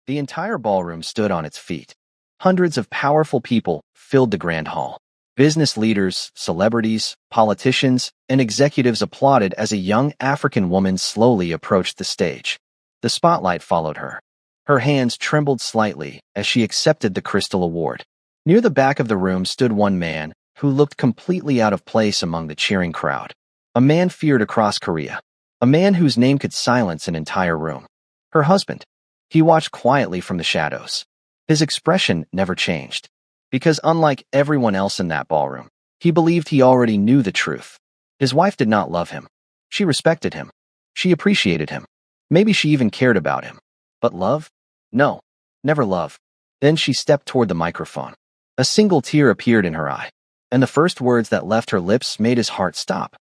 The entire ballroom stood on its feet. Hundreds of powerful people filled the grand hall. Business leaders, celebrities, politicians, and executives applauded as a young African woman slowly approached the stage. The spotlight followed her. Her hands trembled slightly as she accepted the crystal award. Near the back of the room stood one man who looked completely out of place among the cheering crowd. A man feared across Korea. A man whose name could silence an entire room. Her husband. He watched quietly from the shadows. His expression never changed. Because unlike everyone else in that ballroom, he believed he already knew the truth. His wife did not love him. She respected him. She appreciated him. Maybe she even cared about him. But love? No, never love. Then she stepped toward the microphone. A single tear appeared in her eye, and the first words that left her lips made his heart stop.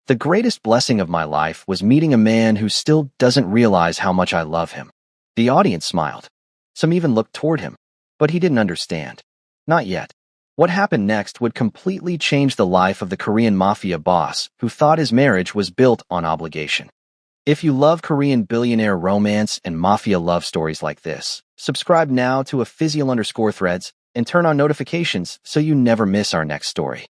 The greatest blessing of my life was meeting a man who still doesn't realize how much I love him. The audience smiled. Some even looked toward him, but he didn't understand. Not yet. What happened next would completely change the life of the Korean Mafia boss who thought his marriage was built on obligation. If you love Korean billionaire romance and mafia love stories like this, subscribe now to @Physial_threads and turn on notifications so you never miss our next story.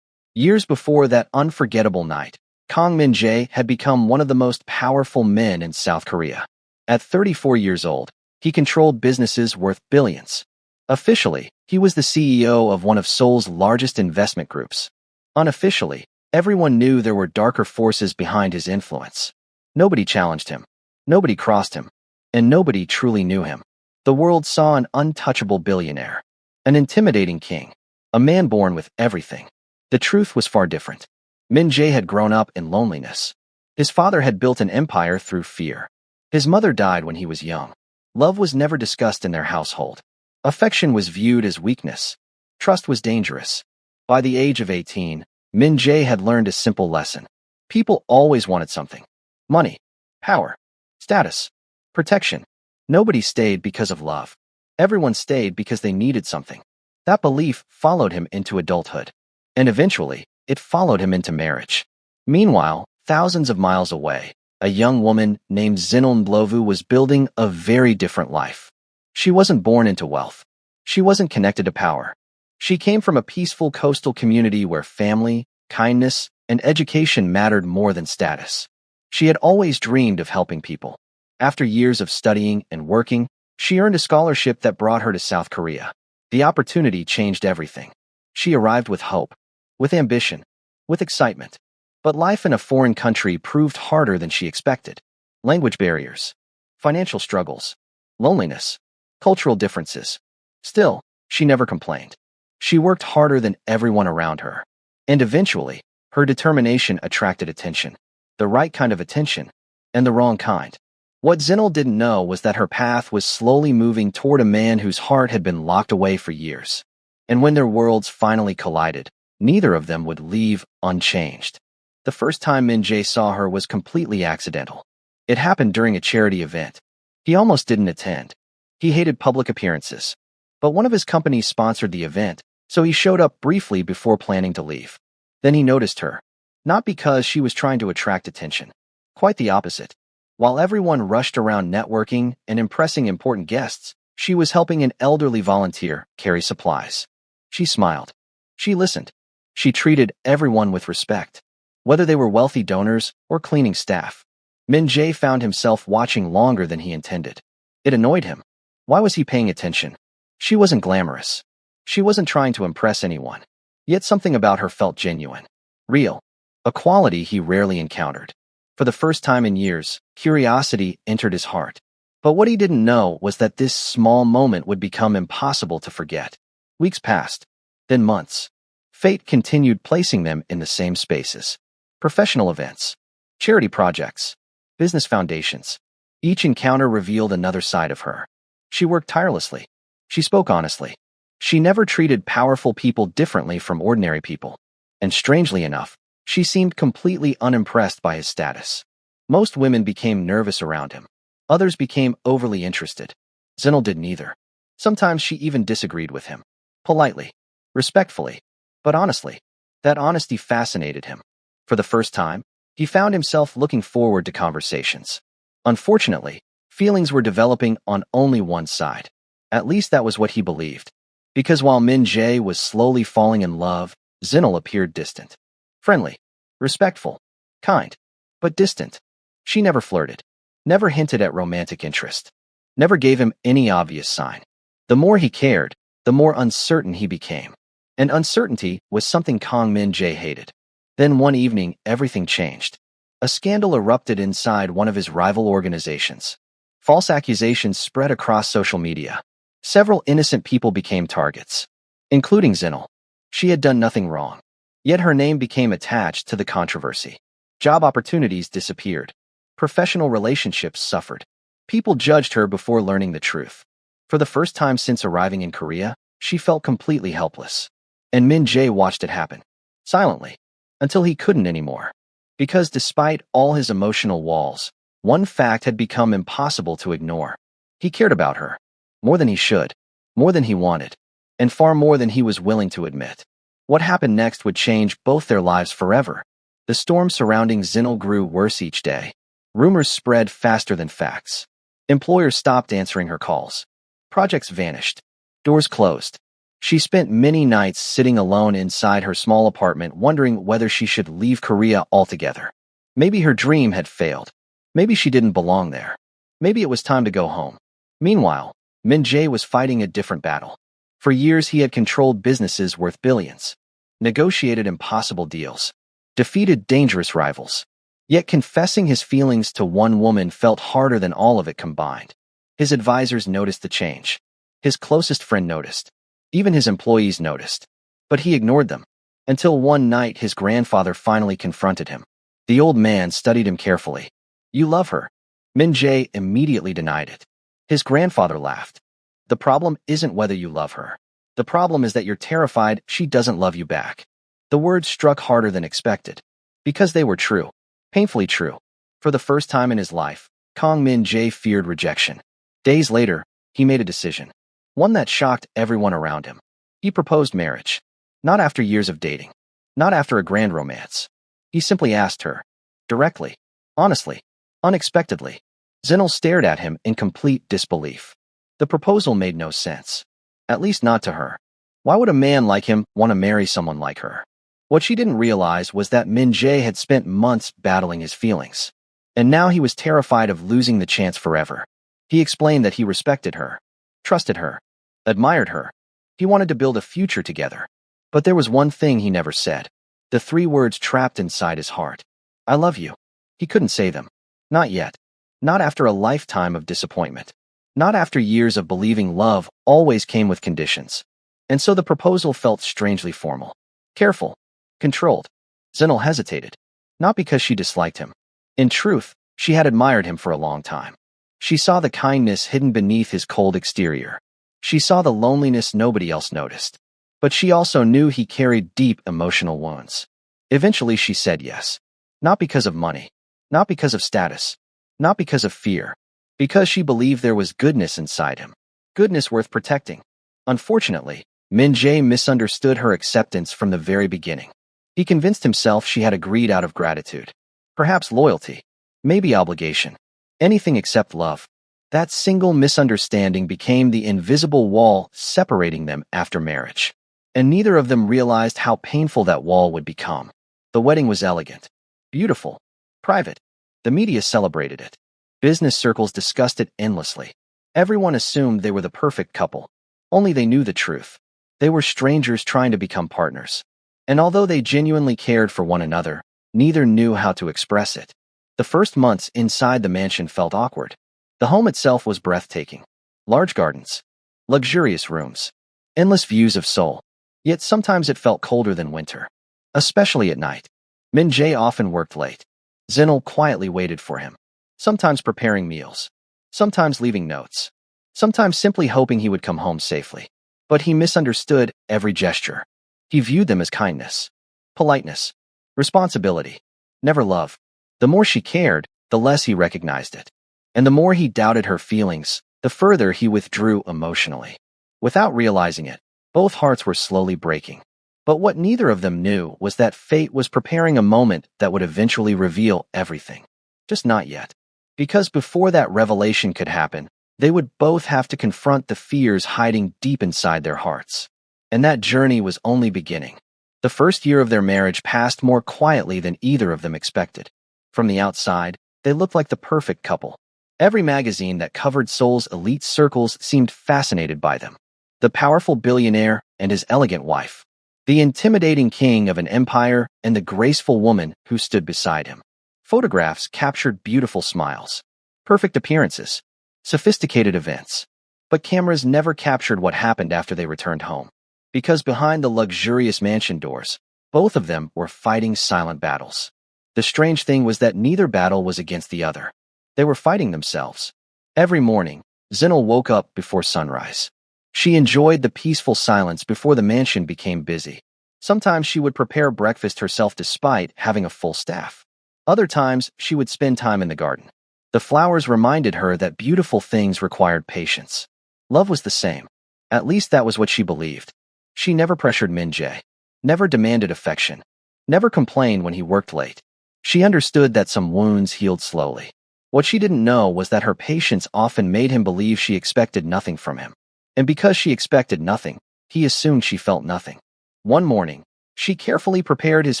Years before that unforgettable night, Kang Min-jae had become one of the most powerful men in South Korea. At 34 years old, he controlled businesses worth billions. Officially, he was the CEO of one of Seoul's largest investment groups. Unofficially, everyone knew there were darker forces behind his influence. Nobody challenged him, nobody crossed him, and nobody truly knew him. The world saw an untouchable billionaire, an intimidating king, a man born with everything. The truth was far different. Min-jae had grown up in loneliness. His father had built an empire through fear. His mother died when he was young. Love was never discussed in their household. Affection was viewed as weakness. Trust was dangerous. By the age of 18, Min-jae had learned a simple lesson. People always wanted something. Money, power, status, protection. Nobody stayed because of love. Everyone stayed because they needed something. That belief followed him into adulthood. And eventually, it followed him into marriage. Meanwhile, thousands of miles away, a young woman named Zinon Blovu was building a very different life. She wasn't born into wealth. She wasn't connected to power. She came from a peaceful coastal community where family, kindness, and education mattered more than status. She had always dreamed of helping people. After years of studying and working, she earned a scholarship that brought her to South Korea. The opportunity changed everything. She arrived with hope, with ambition, with excitement. But life in a foreign country proved harder than she expected. Language barriers, financial struggles, loneliness, cultural differences. Still, she never complained. She worked harder than everyone around her. And eventually, her determination attracted attention. The right kind of attention, and the wrong kind. What Zinel didn't know was that her path was slowly moving toward a man whose heart had been locked away for years. And when their worlds finally collided, neither of them would leave unchanged. The first time Min-jae saw her was completely accidental. It happened during a charity event. He almost didn't attend. He hated public appearances. But one of his companies sponsored the event, so he showed up briefly before planning to leave. Then he noticed her. Not because she was trying to attract attention. Quite the opposite. While everyone rushed around networking and impressing important guests, she was helping an elderly volunteer carry supplies. She smiled. She listened. She treated everyone with respect, whether they were wealthy donors or cleaning staff. Min-jae found himself watching longer than he intended. It annoyed him. Why was he paying attention? She wasn't glamorous. She wasn't trying to impress anyone. Yet something about her felt genuine. Real. A quality he rarely encountered. For the first time in years, curiosity entered his heart. But what he didn't know was that this small moment would become impossible to forget. Weeks passed. Then months. Fate continued placing them in the same spaces. Professional events, charity projects, business foundations. Each encounter revealed another side of her. She worked tirelessly. She spoke honestly. She never treated powerful people differently from ordinary people. And strangely enough, she seemed completely unimpressed by his status. Most women became nervous around him. Others became overly interested. Zinel didn't either. Sometimes she even disagreed with him. Politely, respectfully, but honestly. That honesty fascinated him. For the first time, he found himself looking forward to conversations. Unfortunately, Feelings were developing on only one side. At least that was what he believed. Because while Min Jae was slowly falling in love, Zinal appeared distant. Friendly, respectful, kind, but distant. She never flirted, never hinted at romantic interest, never gave him any obvious sign. The more he cared, the more uncertain he became. And uncertainty was something Kang Min Jae hated. Then one evening, everything changed. A scandal erupted inside one of his rival organizations. False accusations spread across social media. Several innocent people became targets, including Zinal. She had done nothing wrong. Yet her name became attached to the controversy. Job opportunities disappeared. Professional relationships suffered. People judged her before learning the truth. For the first time since arriving in Korea, she felt completely helpless. And Min Jae watched it happen, silently, until he couldn't anymore. Because despite all his emotional walls, one fact had become impossible to ignore. He cared about her. More than he should, more than he wanted, and far more than he was willing to admit. What happened next would change both their lives forever. The storm surrounding Zinal grew worse each day. Rumors spread faster than facts. Employers stopped answering her calls. Projects vanished. Doors closed. She spent many nights sitting alone inside her small apartment wondering whether she should leave Korea altogether. Maybe her dream had failed. Maybe she didn't belong there. Maybe it was time to go home. Meanwhile, Min Jae was fighting a different battle. For years he had controlled businesses worth billions, negotiated impossible deals, defeated dangerous rivals. Yet confessing his feelings to one woman felt harder than all of it combined. His advisors noticed the change. His closest friend noticed. Even his employees noticed. But he ignored them. Until one night his grandfather finally confronted him. The old man studied him carefully. "You love her." Min Jae immediately denied it. His grandfather laughed. "The problem isn't whether you love her. The problem is that you're terrified she doesn't love you back." The words struck harder than expected. Because they were true. Painfully true. For the first time in his life, Kang Min Jae feared rejection. Days later, he made a decision. One that shocked everyone around him. He proposed marriage. Not after years of dating. Not after a grand romance. He simply asked her. Directly. Honestly. Unexpectedly. Zinal stared at him in complete disbelief. The proposal made no sense. At least not to her. Why would a man like him want to marry someone like her? What she didn't realize was that Min Jae had spent months battling his feelings. And now he was terrified of losing the chance forever. He explained that he respected her, trusted her, admired her. He wanted to build a future together. But there was one thing he never said. The 3 words trapped inside his heart. "I love you." He couldn't say them. Not yet. Not after a lifetime of disappointment. Not after years of believing love always came with conditions. And so the proposal felt strangely formal. Careful. Controlled. Zinal hesitated. Not because she disliked him. In truth, she had admired him for a long time. She saw the kindness hidden beneath his cold exterior. She saw the loneliness nobody else noticed. But she also knew he carried deep emotional wounds. Eventually she said yes. Not because of money. Not because of status. Not because of fear. Because she believed there was goodness inside him. Goodness worth protecting. Unfortunately, Min Jae misunderstood her acceptance from the very beginning. He convinced himself she had agreed out of gratitude. Perhaps loyalty. Maybe obligation. Anything except love. That single misunderstanding became the invisible wall separating them after marriage. And neither of them realized how painful that wall would become. The wedding was elegant, beautiful, private. The media celebrated it. Business circles discussed it endlessly. Everyone assumed they were the perfect couple. Only they knew the truth. They were strangers trying to become partners. And although they genuinely cared for one another, neither knew how to express it. The first months inside the mansion felt awkward. The home itself was breathtaking. Large gardens. Luxurious rooms. Endless views of Seoul. Yet sometimes it felt colder than winter. Especially at night. Min Jae often worked late. Zinal quietly waited for him. Sometimes preparing meals. Sometimes leaving notes. Sometimes simply hoping he would come home safely. But he misunderstood every gesture. He viewed them as kindness. Politeness. Responsibility. Never love. The more she cared, the less he recognized it. And the more he doubted her feelings, the further he withdrew emotionally. Without realizing it, both hearts were slowly breaking. But what neither of them knew was that fate was preparing a moment that would eventually reveal everything. Just not yet. Because before that revelation could happen, they would both have to confront the fears hiding deep inside their hearts. And that journey was only beginning. The first year of their marriage passed more quietly than either of them expected. From the outside, they looked like the perfect couple. Every magazine that covered Seoul's elite circles seemed fascinated by them. The powerful billionaire and his elegant wife. The intimidating king of an empire and the graceful woman who stood beside him. Photographs captured beautiful smiles, perfect appearances, sophisticated events. But cameras never captured what happened after they returned home. Because behind the luxurious mansion doors, both of them were fighting silent battles. The strange thing was that neither battle was against the other. They were fighting themselves. Every morning, Zinal woke up before sunrise. She enjoyed the peaceful silence before the mansion became busy. Sometimes she would prepare breakfast herself despite having a full staff. Other times, she would spend time in the garden. The flowers reminded her that beautiful things required patience. Love was the same. At least that was what she believed. She never pressured Min-jae, never demanded affection, never complained when he worked late. She understood that some wounds healed slowly. What she didn't know was that her patience often made him believe she expected nothing from him. And because she expected nothing, he assumed she felt nothing. One morning, she carefully prepared his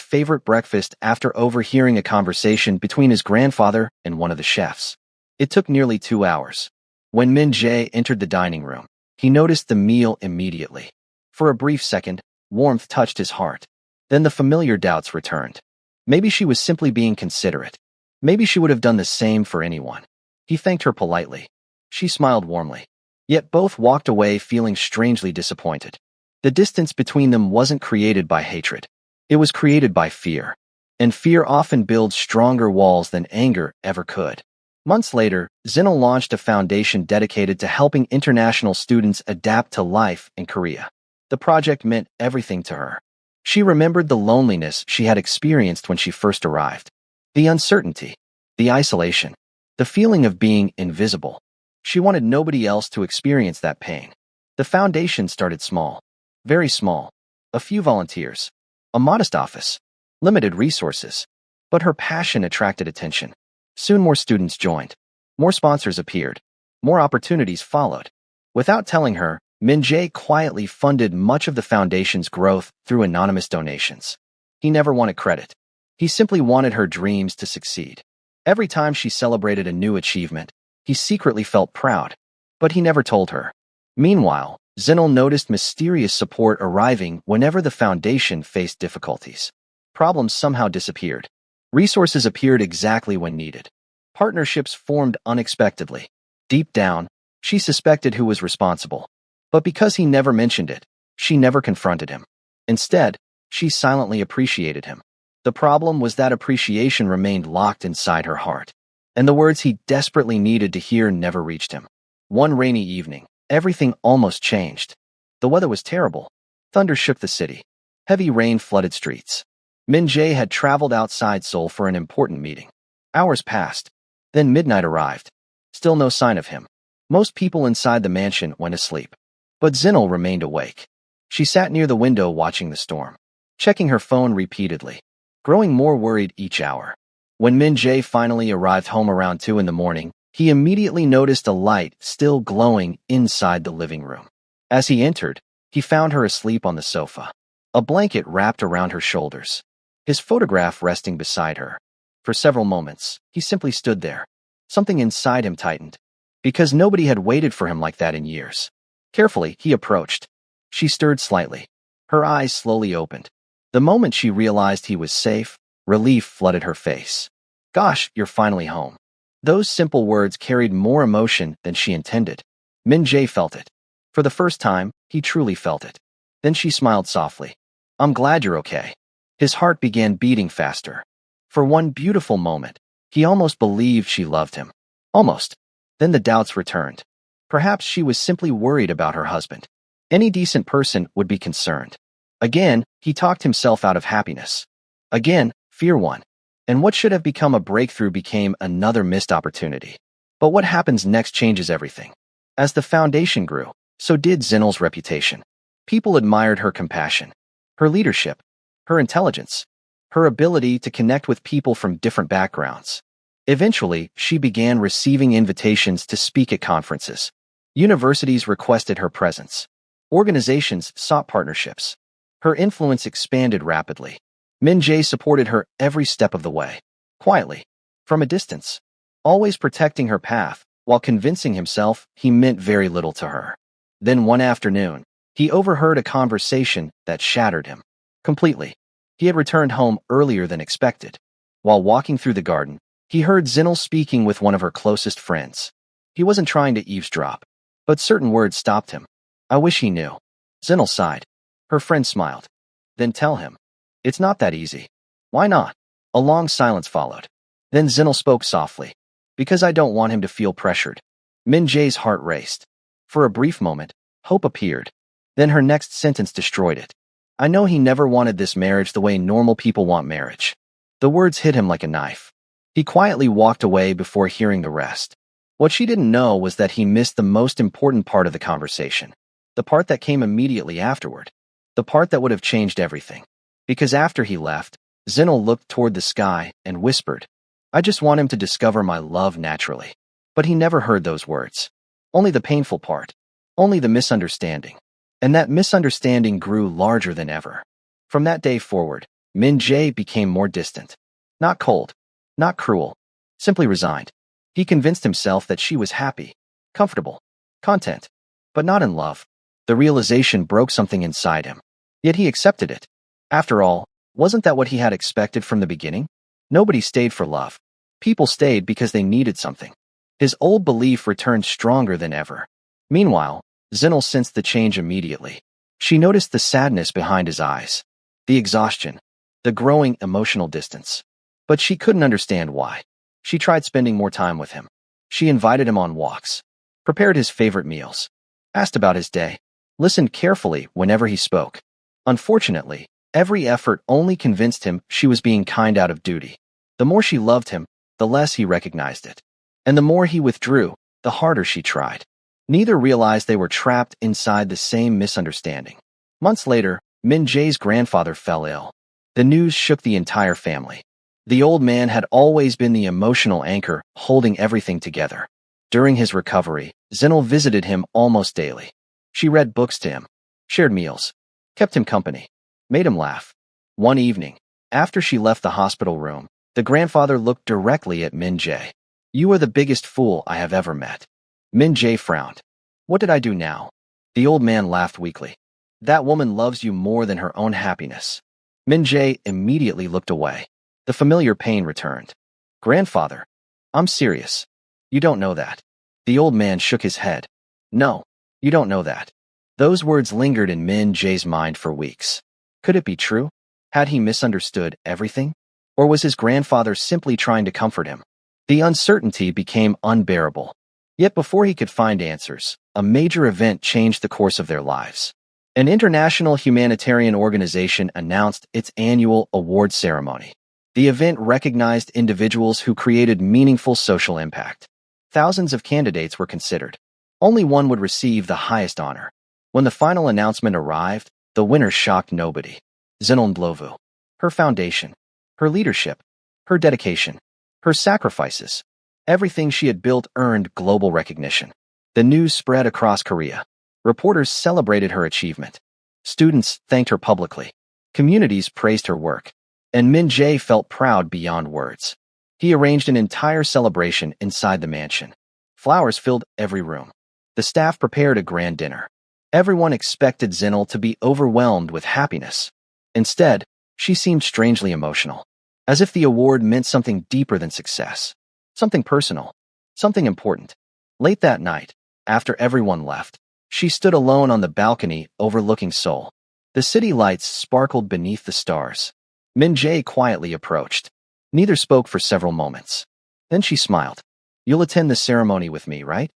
favorite breakfast after overhearing a conversation between his grandfather and one of the chefs. It took nearly 2 hours. When Min-jae entered the dining room, he noticed the meal immediately. For a brief second, warmth touched his heart. Then the familiar doubts returned. Maybe she was simply being considerate. Maybe she would have done the same for anyone. He thanked her politely. She smiled warmly. Yet both walked away feeling strangely disappointed. The distance between them wasn't created by hatred. It was created by fear. And fear often builds stronger walls than anger ever could. Months later, Zinal launched a foundation dedicated to helping international students adapt to life in Korea. The project meant everything to her. She remembered the loneliness she had experienced when she first arrived. The uncertainty, the isolation, the feeling of being invisible. She wanted nobody else to experience that pain. The foundation started small, very small. A few volunteers, a modest office, limited resources. But her passion attracted attention. Soon more students joined. More sponsors appeared. More opportunities followed. Without telling her, Min-jae quietly funded much of the foundation's growth through anonymous donations. He never wanted credit. He simply wanted her dreams to succeed. Every time she celebrated a new achievement, he secretly felt proud. But he never told her. Meanwhile, Zinal noticed mysterious support arriving whenever the foundation faced difficulties. Problems somehow disappeared. Resources appeared exactly when needed. Partnerships formed unexpectedly. Deep down, she suspected who was responsible. But because he never mentioned it, she never confronted him. Instead, she silently appreciated him. The problem was that appreciation remained locked inside her heart, and the words he desperately needed to hear never reached him. One rainy evening, everything almost changed. The weather was terrible. Thunder shook the city. Heavy rain flooded streets. Min-jae had traveled outside Seoul for an important meeting. Hours passed. Then midnight arrived. Still no sign of him. Most people inside the mansion went asleep. But Zinal remained awake. She sat near the window watching the storm, checking her phone repeatedly, growing more worried each hour. When Min-jae finally arrived home around 2 in the morning, he immediately noticed a light still glowing inside the living room. As he entered, he found her asleep on the sofa, a blanket wrapped around her shoulders, his photograph resting beside her. For several moments, he simply stood there. Something inside him tightened, because nobody had waited for him like that in years. Carefully, he approached. She stirred slightly. Her eyes slowly opened. The moment she realized he was safe, relief flooded her face. "Gosh, you're finally home." Those simple words carried more emotion than she intended. Min-jae felt it. For the first time, he truly felt it. Then she smiled softly. "I'm glad you're okay." His heart began beating faster. For one beautiful moment, he almost believed she loved him. Almost. Then the doubts returned. Perhaps she was simply worried about her husband. Any decent person would be concerned. Again, he talked himself out of happiness. Again, fear won. And what should have become a breakthrough became another missed opportunity. But what happens next changes everything. As the foundation grew, so did Zinal's reputation. People admired her compassion, her leadership, her intelligence, her ability to connect with people from different backgrounds. Eventually, she began receiving invitations to speak at conferences. Universities requested her presence. Organizations sought partnerships. Her influence expanded rapidly. Min Jae supported her every step of the way, quietly, from a distance, always protecting her path, while convincing himself he meant very little to her. Then one afternoon, he overheard a conversation that shattered him completely. He had returned home earlier than expected. While walking through the garden, he heard Zinel speaking with one of her closest friends. He wasn't trying to eavesdrop, but certain words stopped him. I wish he knew. Zinel sighed. Her friend smiled. Then tell him. It's not that easy. Why not? A long silence followed. Then Zinel spoke softly. Because I don't want him to feel pressured. Min Jae's heart raced. For a brief moment, hope appeared. Then her next sentence destroyed it. I know he never wanted this marriage the way normal people want marriage. The words hit him like a knife. He quietly walked away before hearing the rest. What she didn't know was that he missed the most important part of the conversation. The part that came immediately afterward. The part that would have changed everything. Because after he left, Zinel looked toward the sky and whispered, I just want him to discover my love naturally. But he never heard those words. Only the painful part. Only the misunderstanding. And that misunderstanding grew larger than ever. From that day forward, Min Jae became more distant. Not cold. Not cruel. Simply resigned. He convinced himself that she was happy, comfortable, content, but not in love. The realization broke something inside him. Yet he accepted it. After all, wasn't that what he had expected from the beginning? Nobody stayed for love. People stayed because they needed something. His old belief returned stronger than ever. Meanwhile, Zinel sensed the change immediately. She noticed the sadness behind his eyes, the exhaustion, the growing emotional distance. But she couldn't understand why. She tried spending more time with him. She invited him on walks, prepared his favorite meals, asked about his day, listened carefully whenever he spoke. Unfortunately, every effort only convinced him she was being kind out of duty. The more she loved him, the less he recognized it. And the more he withdrew, the harder she tried. Neither realized they were trapped inside the same misunderstanding. Months later, Min Jae's grandfather fell ill. The news shook the entire family. The old man had always been the emotional anchor, holding everything together. During his recovery, Zinel visited him almost daily. She read books to him, shared meals, kept him company, made him laugh. One evening, after she left the hospital room, the grandfather looked directly at Min Jae. You are the biggest fool I have ever met. Min Jae frowned. What did I do now? The old man laughed weakly. That woman loves you more than her own happiness. Min Jae immediately looked away. The familiar pain returned. Grandfather, I'm serious. You don't know that. The old man shook his head. No, you don't know that. Those words lingered in Min Jae's mind for weeks. Could it be true? Had he misunderstood everything? Or was his grandfather simply trying to comfort him? The uncertainty became unbearable. Yet before he could find answers, a major event changed the course of their lives. An international humanitarian organization announced its annual award ceremony. The event recognized individuals who created meaningful social impact. Thousands of candidates were considered. Only one would receive the highest honor. When the final announcement arrived, the winner shocked nobody. Zinel Ndlovu. Her foundation, her leadership, her dedication, her sacrifices. Everything she had built earned global recognition. The news spread across Korea. Reporters celebrated her achievement. Students thanked her publicly. Communities praised her work. And Min Jae felt proud beyond words. He arranged an entire celebration inside the mansion. Flowers filled every room. The staff prepared a grand dinner. Everyone expected Zinel to be overwhelmed with happiness. Instead, she seemed strangely emotional, as if the award meant something deeper than success. Something personal, something important. Late that night, after everyone left, she stood alone on the balcony overlooking Seoul. The city lights sparkled beneath the stars. Min Jae quietly approached. Neither spoke for several moments. Then she smiled. You'll attend the ceremony with me, right?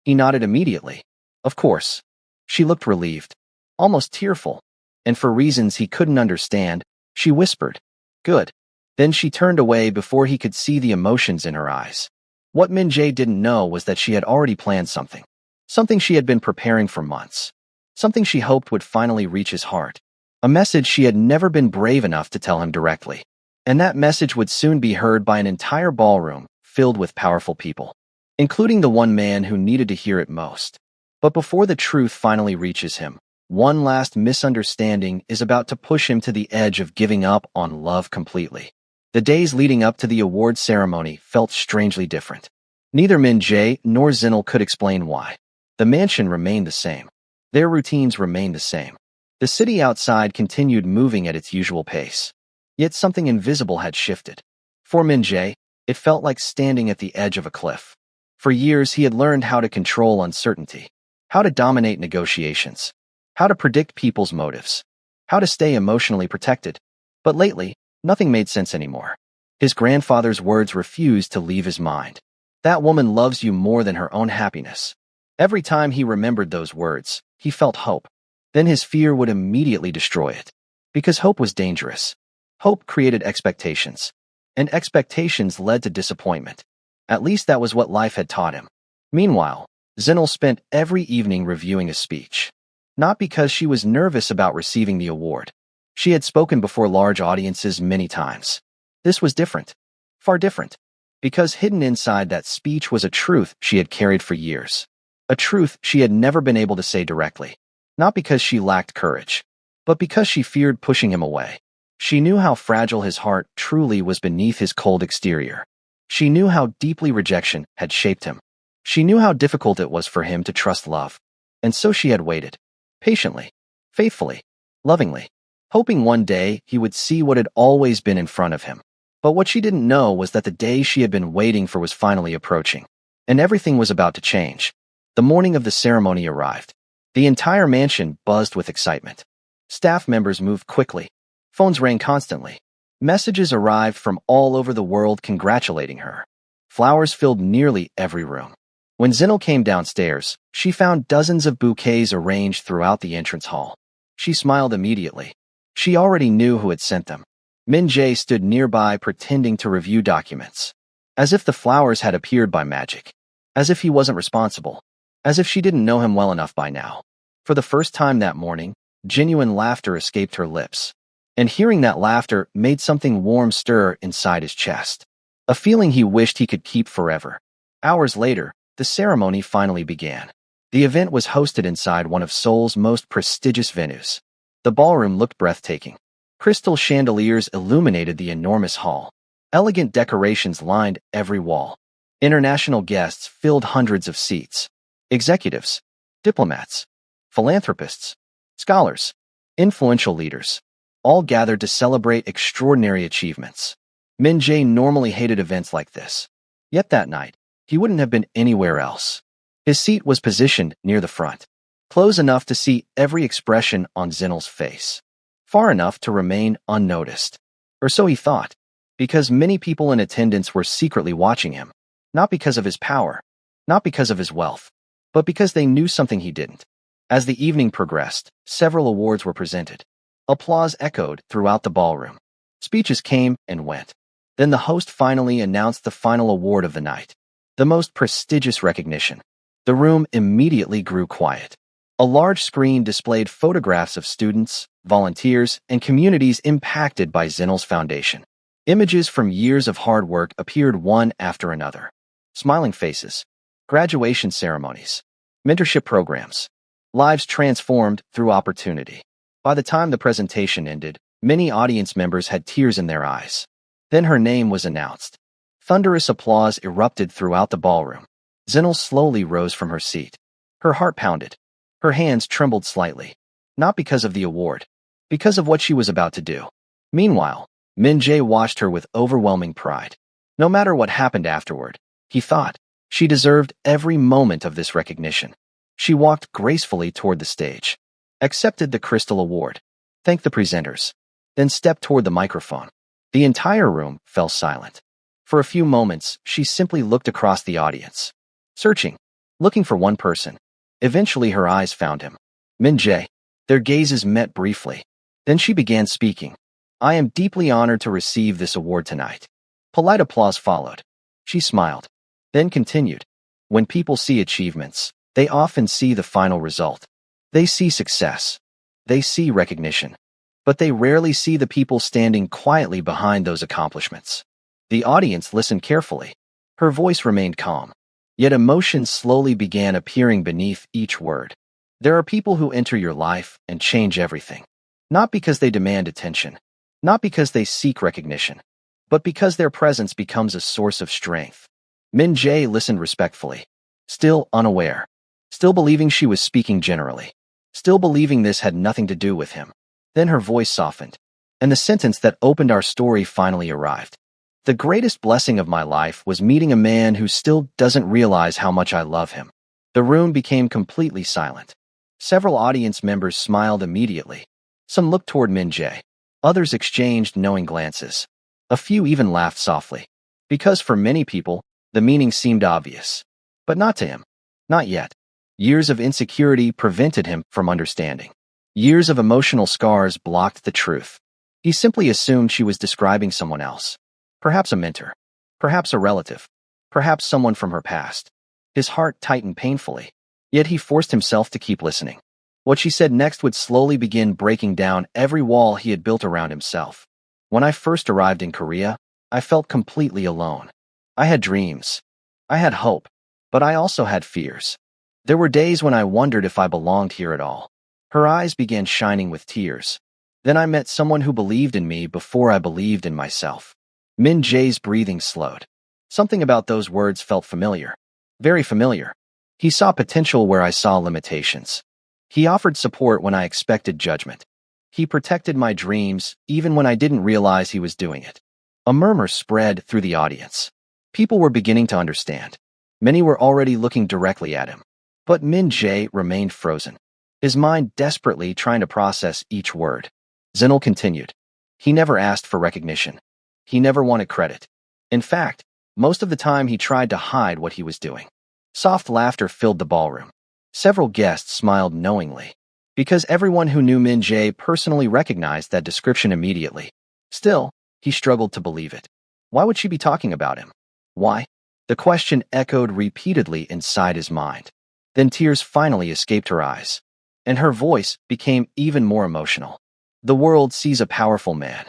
He nodded immediately. Of course. She looked relieved, almost tearful. And for reasons he couldn't understand, she whispered, Good. Then she turned away before he could see the emotions in her eyes. What Min Jae didn't know was that she had already planned something. Something she had been preparing for months. Something she hoped would finally reach his heart. A message she had never been brave enough to tell him directly. And that message would soon be heard by an entire ballroom filled with powerful people, including the one man who needed to hear it most. But before the truth finally reaches him, one last misunderstanding is about to push him to the edge of giving up on love completely. The days leading up to the award ceremony felt strangely different. Neither Min-jae nor Zinel could explain why. The mansion remained the same. Their routines remained the same. The city outside continued moving at its usual pace. Yet something invisible had shifted. For Min-jae, it felt like standing at the edge of a cliff. For years, he had learned how to control uncertainty, how to dominate negotiations, how to predict people's motives, how to stay emotionally protected. But lately, nothing made sense anymore. His grandfather's words refused to leave his mind. That woman loves you more than her own happiness. Every time he remembered those words, he felt hope. Then his fear would immediately destroy it. Because hope was dangerous. Hope created expectations. And expectations led to disappointment. At least that was what life had taught him. Meanwhile, Zinel spent every evening reviewing a speech. Not because she was nervous about receiving the award. She had spoken before large audiences many times. This was different. Far different. Because hidden inside that speech was a truth she had carried for years. A truth she had never been able to say directly. Not because she lacked courage, but because she feared pushing him away. She knew how fragile his heart truly was beneath his cold exterior. She knew how deeply rejection had shaped him. She knew how difficult it was for him to trust love. And so she had waited. Patiently. Faithfully. Lovingly. Hoping one day he would see what had always been in front of him. But what she didn't know was that the day she had been waiting for was finally approaching. And everything was about to change. The morning of the ceremony arrived. The entire mansion buzzed with excitement. Staff members moved quickly. Phones rang constantly. Messages arrived from all over the world congratulating her. Flowers filled nearly every room. When Zinel came downstairs, she found dozens of bouquets arranged throughout the entrance hall. She smiled immediately. She already knew who had sent them. Min-jae stood nearby pretending to review documents. As if the flowers had appeared by magic. As if he wasn't responsible. As if she didn't know him well enough by now. For the first time that morning, genuine laughter escaped her lips. And hearing that laughter made something warm stir inside his chest. A feeling he wished he could keep forever. Hours later, the ceremony finally began. The event was hosted inside one of Seoul's most prestigious venues. The ballroom looked breathtaking. Crystal chandeliers illuminated the enormous hall. Elegant decorations lined every wall. International guests filled hundreds of seats. Executives, diplomats, philanthropists, scholars, influential leaders, all gathered to celebrate extraordinary achievements. Min-jae normally hated events like this. Yet that night, he wouldn't have been anywhere else. His seat was positioned near the front, close enough to see every expression on Zinel's face, far enough to remain unnoticed. Or so he thought, because many people in attendance were secretly watching him, not because of his power, not because of his wealth, but because they knew something he didn't. As the evening progressed, several awards were presented. Applause echoed throughout the ballroom. Speeches came and went. Then the host finally announced the final award of the night. The most prestigious recognition. The room immediately grew quiet. A large screen displayed photographs of students, volunteers, and communities impacted by Zinel's foundation. Images from years of hard work appeared one after another. Smiling faces. Graduation ceremonies. Mentorship programs. Lives transformed through opportunity. By the time the presentation ended, many audience members had tears in their eyes. Then her name was announced. Thunderous applause erupted throughout the ballroom. Zinel slowly rose from her seat. Her heart pounded. Her hands trembled slightly. Not because of the award. Because of what she was about to do. Meanwhile, Min-jae watched her with overwhelming pride. No matter what happened afterward, he thought, she deserved every moment of this recognition. She walked gracefully toward the stage. Accepted the Crystal Award. Thanked the presenters. Then stepped toward the microphone. The entire room fell silent. For a few moments, she simply looked across the audience. Searching. Looking for one person. Eventually her eyes found him. Min-jae. Their gazes met briefly. Then she began speaking. I am deeply honored to receive this award tonight. Polite applause followed. She smiled. Then continued. When people see achievements, they often see the final result. They see success. They see recognition. But they rarely see the people standing quietly behind those accomplishments. The audience listened carefully. Her voice remained calm, yet emotion slowly began appearing beneath each word. There are people who enter your life and change everything. Not because they demand attention, not because they seek recognition, but because their presence becomes a source of strength. Min Jae listened respectfully, still unaware, still believing she was speaking generally, still believing this had nothing to do with him. Then her voice softened, and the sentence that opened our story finally arrived. The greatest blessing of my life was meeting a man who still doesn't realize how much I love him. The room became completely silent. Several audience members smiled immediately. Some looked toward Min Jae. Others exchanged knowing glances. A few even laughed softly. Because for many people, the meaning seemed obvious. But not to him. Not yet. Years of insecurity prevented him from understanding. Years of emotional scars blocked the truth. He simply assumed she was describing someone else. Perhaps a mentor. Perhaps a relative. Perhaps someone from her past. His heart tightened painfully. Yet he forced himself to keep listening. What she said next would slowly begin breaking down every wall he had built around himself. When I first arrived in Korea, I felt completely alone. I had dreams. I had hope. But I also had fears. There were days when I wondered if I belonged here at all. Her eyes began shining with tears. Then I met someone who believed in me before I believed in myself. Min Jae's breathing slowed. Something about those words felt familiar. Very familiar. He saw potential where I saw limitations. He offered support when I expected judgment. He protected my dreams even when I didn't realize he was doing it. A murmur spread through the audience. People were beginning to understand. Many were already looking directly at him. But Min Jae remained frozen, his mind desperately trying to process each word. Zinul continued. He never asked for recognition. He never wanted credit. In fact, most of the time he tried to hide what he was doing. Soft laughter filled the ballroom. Several guests smiled knowingly, because everyone who knew Min Jae personally recognized that description immediately. Still, he struggled to believe it. Why would she be talking about him? Why? The question echoed repeatedly inside his mind. Then tears finally escaped her eyes, and her voice became even more emotional. The world sees a powerful man.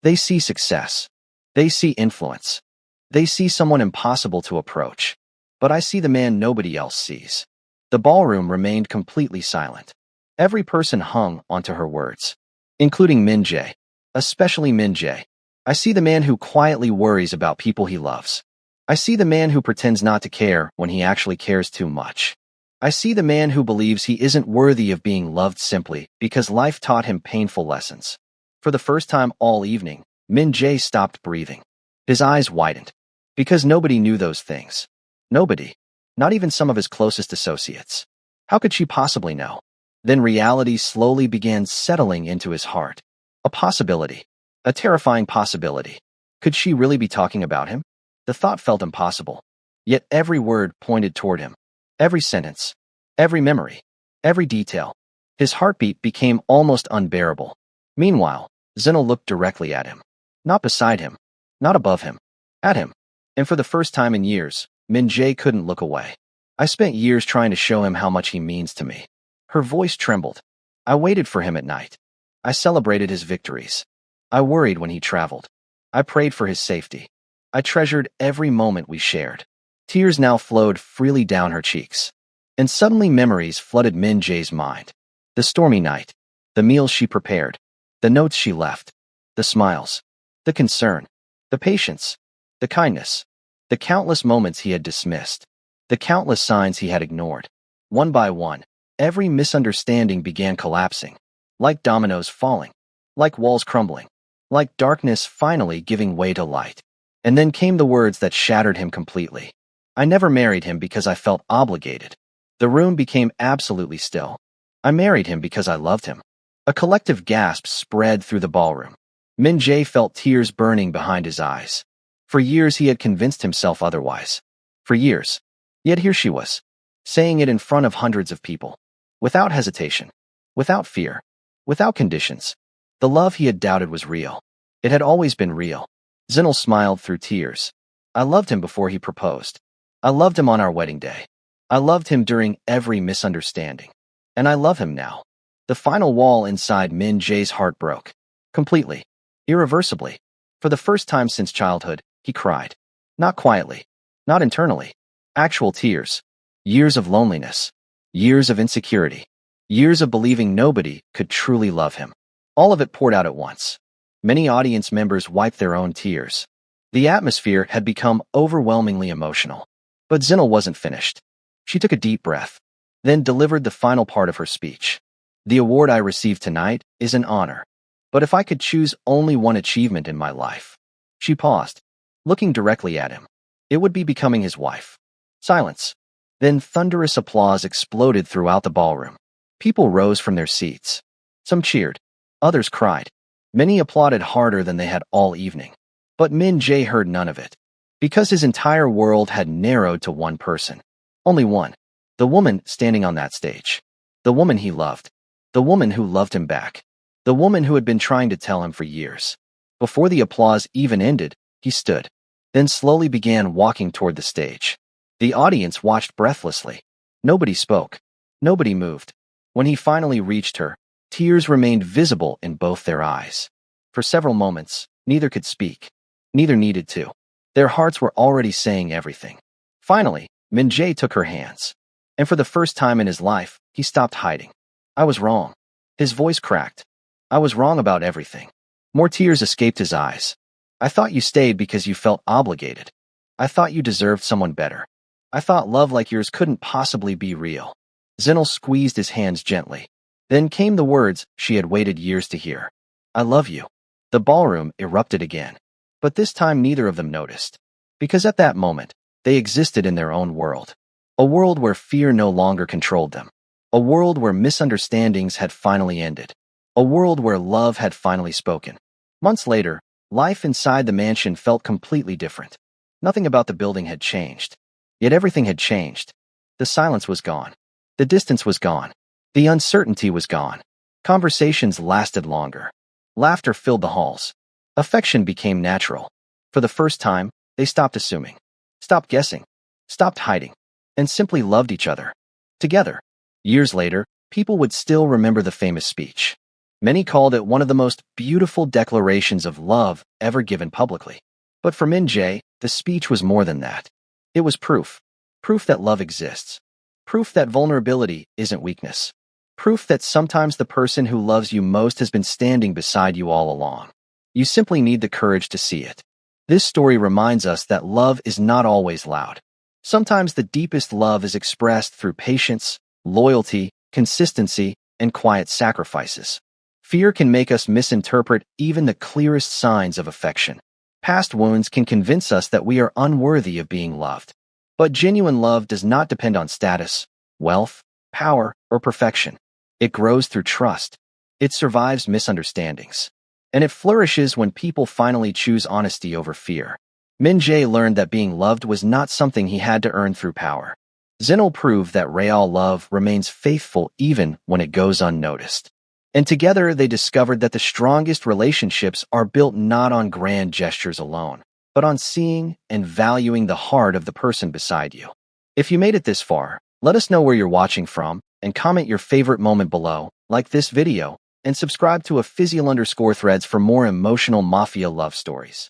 They see success. They see influence. They see someone impossible to approach. But I see the man nobody else sees. The ballroom remained completely silent. Every person hung onto her words, including Min Jae, especially Min Jae. I see the man who quietly worries about people he loves. I see the man who pretends not to care when he actually cares too much. I see the man who believes he isn't worthy of being loved simply because life taught him painful lessons. For the first time all evening, Min Jae stopped breathing. His eyes widened. Because nobody knew those things. Nobody. Not even some of his closest associates. How could she possibly know? Then reality slowly began settling into his heart. A possibility. A terrifying possibility. Could she really be talking about him? The thought felt impossible. Yet every word pointed toward him. Every sentence. Every memory. Every detail. His heartbeat became almost unbearable. Meanwhile, Zinul looked directly at him. Not beside him. Not above him. At him. And for the first time in years, Min Jae couldn't look away. I spent years trying to show him how much he means to me. Her voice trembled. I waited for him at night. I celebrated his victories. I worried when he traveled. I prayed for his safety. I treasured every moment we shared. Tears now flowed freely down her cheeks. And suddenly memories flooded Min Jae's mind. The stormy night. The meals she prepared. The notes she left. The smiles. The concern. The patience. The kindness. The countless moments he had dismissed. The countless signs he had ignored. One by one, every misunderstanding began collapsing. Like dominoes falling. Like walls crumbling. Like darkness finally giving way to light. And then came the words that shattered him completely. I never married him because I felt obligated. The room became absolutely still. I married him because I loved him. A collective gasp spread through the ballroom. Min Jae felt tears burning behind his eyes. For years he had convinced himself otherwise. For years. Yet here she was, saying it in front of hundreds of people. Without hesitation. Without fear. Without conditions. The love he had doubted was real. It had always been real. Zinul smiled through tears. I loved him before he proposed. I loved him on our wedding day. I loved him during every misunderstanding. And I love him now. The final wall inside Min Jae's heart broke. Completely. Irreversibly. For the first time since childhood, he cried. Not quietly. Not internally. Actual tears. Years of loneliness. Years of insecurity. Years of believing nobody could truly love him. All of it poured out at once. Many audience members wiped their own tears. The atmosphere had become overwhelmingly emotional. But Zinel wasn't finished. She took a deep breath, then delivered the final part of her speech. The award I received tonight is an honor. But if I could choose only one achievement in my life. She paused, looking directly at him. It would be becoming his wife. Silence. Then thunderous applause exploded throughout the ballroom. People rose from their seats. Some cheered. Others cried. Many applauded harder than they had all evening. But Min Jae heard none of it. Because his entire world had narrowed to one person. Only one. The woman standing on that stage. The woman he loved. The woman who loved him back. The woman who had been trying to tell him for years. Before the applause even ended, he stood. Then slowly began walking toward the stage. The audience watched breathlessly. Nobody spoke. Nobody moved. When he finally reached her, tears remained visible in both their eyes. For several moments, neither could speak. Neither needed to. Their hearts were already saying everything. Finally, Min Jae took her hands. And for the first time in his life, he stopped hiding. I was wrong. His voice cracked. I was wrong about everything. More tears escaped his eyes. I thought you stayed because you felt obligated. I thought you deserved someone better. I thought love like yours couldn't possibly be real. Zinel squeezed his hands gently. Then came the words she had waited years to hear. I love you. The ballroom erupted again. But this time neither of them noticed. Because at that moment, they existed in their own world. A world where fear no longer controlled them. A world where misunderstandings had finally ended. A world where love had finally spoken. Months later, life inside the mansion felt completely different. Nothing about the building had changed. Yet everything had changed. The silence was gone. The distance was gone. The uncertainty was gone. Conversations lasted longer. Laughter filled the halls. Affection became natural. For the first time, they stopped assuming. Stopped guessing. Stopped hiding. And simply loved each other. Together. Years later, people would still remember the famous speech. Many called it one of the most beautiful declarations of love ever given publicly. But for Min Jae, the speech was more than that. It was proof. Proof that love exists. Proof that vulnerability isn't weakness. Proof that sometimes the person who loves you most has been standing beside you all along. You simply need the courage to see it. This story reminds us that love is not always loud. Sometimes the deepest love is expressed through patience, loyalty, consistency, and quiet sacrifices. Fear can make us misinterpret even the clearest signs of affection. Past wounds can convince us that we are unworthy of being loved. But genuine love does not depend on status, wealth, power, or perfection. It grows through trust. It survives misunderstandings. And it flourishes when people finally choose honesty over fear. Min Jae learned that being loved was not something he had to earn through power. Zinel proved that real love remains faithful even when it goes unnoticed. And together they discovered that the strongest relationships are built not on grand gestures alone, but on seeing and valuing the heart of the person beside you. If you made it this far, let us know where you're watching from and comment your favorite moment below, like this video, and subscribe to @Physial_Threads for more emotional Mafia love stories.